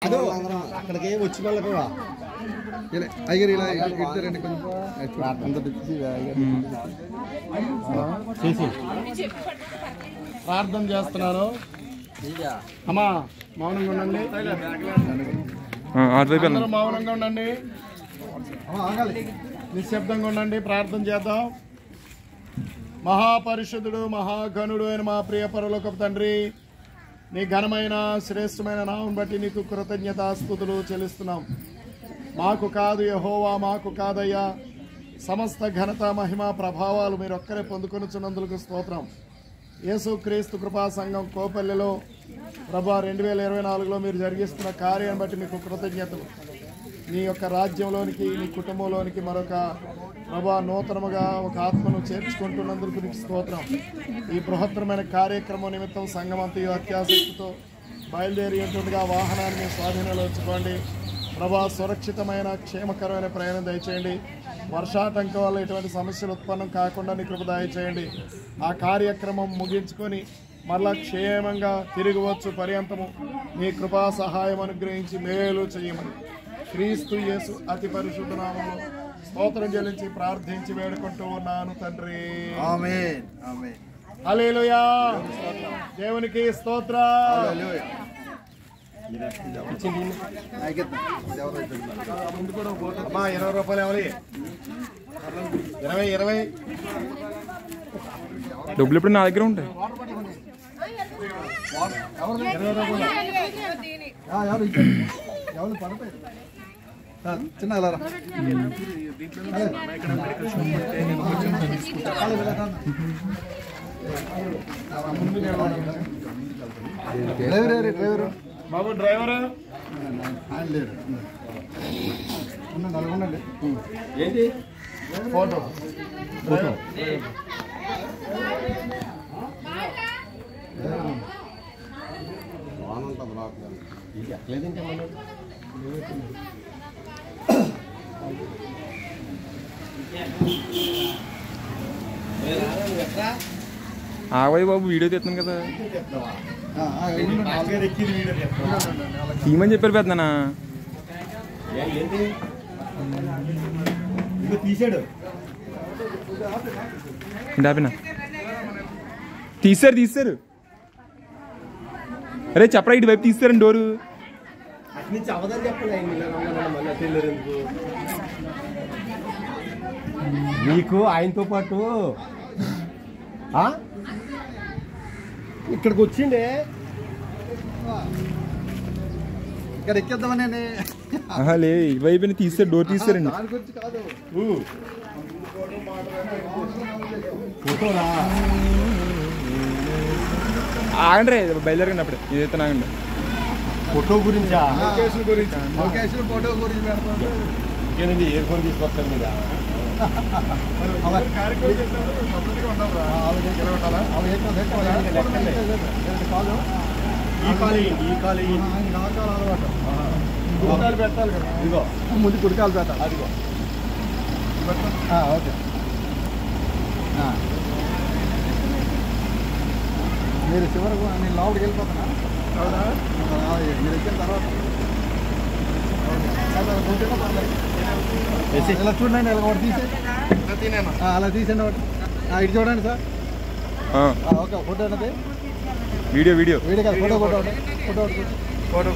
అదో అక్కడికి వచ్చి వాళ్ళకు అయ్యారు ఇలా ఇద్దరండి కొంచెం ప్రార్థన చేస్తున్నాను. అమ్మా మౌనంగా ఉండండి, అందరూ మౌనంగా ఉండండి, నిశ్శబ్దంగా ఉండండి. ప్రార్థన చేద్దాం. మహాపరిశుద్ధుడు మహాగణుడు అయిన మా ప్రియ పరలోకపు తండ్రి, నీ ఘనమైన శ్రేష్టమైన నామం బట్టి నీకు కృతజ్ఞతాస్తుతులు చెల్లిస్తున్నాం. మాకు కాదు యెహోవా, మాకు కాదయ్యా, సమస్త ఘనత మహిమ ప్రభావాలు మీరు ఒక్కరే పొందుకొనుచున్నందుకు స్తోత్రం. యేసుక్రీస్తు కృపా సంఘం కోపల్లెలో ప్రభా 2024లో మీరు జరిగిస్తున్న కార్యాన్ని బట్టి మీకు కృతజ్ఞతలు. నీ యొక్క రాజ్యంలోనికి, నీ కుటుంబంలోనికి మరొక ప్రభా నూతనముగా ఒక ఆత్మను చేర్చుకుంటున్నందుకు నీకు స్తోత్రం. ఈ బృహత్తరమైన కార్యక్రమం నిమిత్తం సంఘమంతయు అత్యాసక్తితో బయలుదేరి ఉంటుండగా వాహనాన్ని మీ స్వాధీనంలో ఉంచుకోండి ప్రభా. సురక్షితమైన క్షేమకరమైన ప్రయాణం దయచేయండి. వర్షాటంకం వల్ల ఎటువంటి సమస్యలు ఉత్పన్నం కాకుండా నీ కృప దయచేయండి. ఆ కార్యక్రమం ముగించుకొని మరలా క్షేమంగా తిరిగివచ్చు పర్యంతము నీ కృపా సహాయం అనుగ్రహించి మేలు చేయమని క్రీస్తు యేసు అతి పరిశుద్ధ నామములో స్తోత్రం చెల్లించి ప్రార్థించి వేడుకుంటూ ఉన్నాను తండ్రి. ఆమేన్ ఆమేన్. హల్లెలూయా. దేవునికి స్తోత్రం. అమ్మా 20 రూపాయలు ఎవరి 20 డబ్బులు ఎప్పుడు నా దగ్గర ఉంటాయి. 20 రూపాయలు ఎవరు పడతాయి చిన్న ఎలా డ్రైవర్ బాబు డ్రైవర్ లేరు ఉండండి. ఏంటి ఫోటో ఆవయ్య బాబు వీడియో తీస్తున్నాను కదా, తీయమని చెప్పారు పెద్దనా. తీసాడు డాపినా తీస్తారు. అరే చెప్పరా, ఇటు వైపు తీస్తారండి డోరు. అటు నుంచి అవదని చెప్పలే మళ్ళీ తెలియదు ఎందుకు నీకు ఆయనతో పాటు ఇక్కడికి వచ్చిండే ఇక్కడ ఎక్కేద్దామని లే ఈ వైపు తీస్తారు, డోర్ తీస్తారండి. దాని గురించి కాదు. ఫోటోలా ఆగండి రే, బయలుదేరకండి అప్పుడే ఏదైతే ఆగండి. ఫోటో గురించా? లొకేషన్ ఫోటో గురించి పెడతాం. ఏ ఫోన్ తీసుకొస్తాను మీద పెట్టాలి కదా. ఇదిగో ముందు కుడికాలు పెట్టాలి. అదిగో ఓకే. మీరు చివరకు నేను లోపలికి వెళ్ళిపోతున్నా. మీరు ఎక్కిన తర్వాత ఇలా చూడండి, ఇలా ఒకటి తీసే అలా తీసండి ఒకటి. ఇటు చూడండి సార్. ఓకే ఫోటో అనేది వీడియో కాదు, ఫోటో ఫోటో ఫోటో